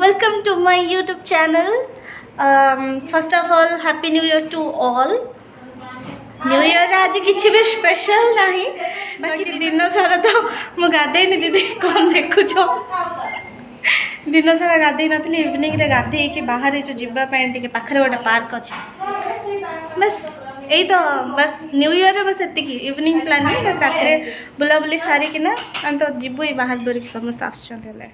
Welcome to my YouTube channel. First of all, Happy New Year to all. New Year आज किसी भी special नहीं बाकी दिन सारा तो मु गाधे नहीं दीदी कौन देखु जो दिन सारा गाधे नथली इवनिंग रे गाधे कि बाहर जो जीवा पाए पाखरे गोटे पार्क अच्छे बस यही तो बस न्यू ईयर रे बस एतिकी इवनिंग प्लानिंग बस रात रे बुलाबुली सारिकिना हम तो जीवु बाहर दूर समस्त आसुचंते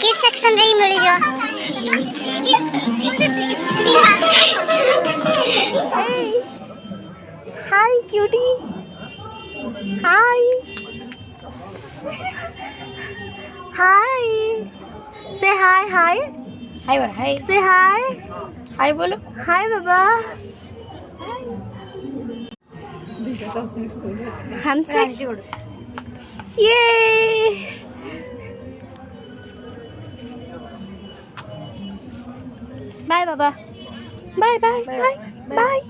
किड सेक्शन रे मिल जो हाय क्यूटी हाय हाय से हाय हाय हाय बोल हाय से हाय हाय बोलो हाय बाबा हैंडशेक ये बाय बाबा बाय बाय बाय बाय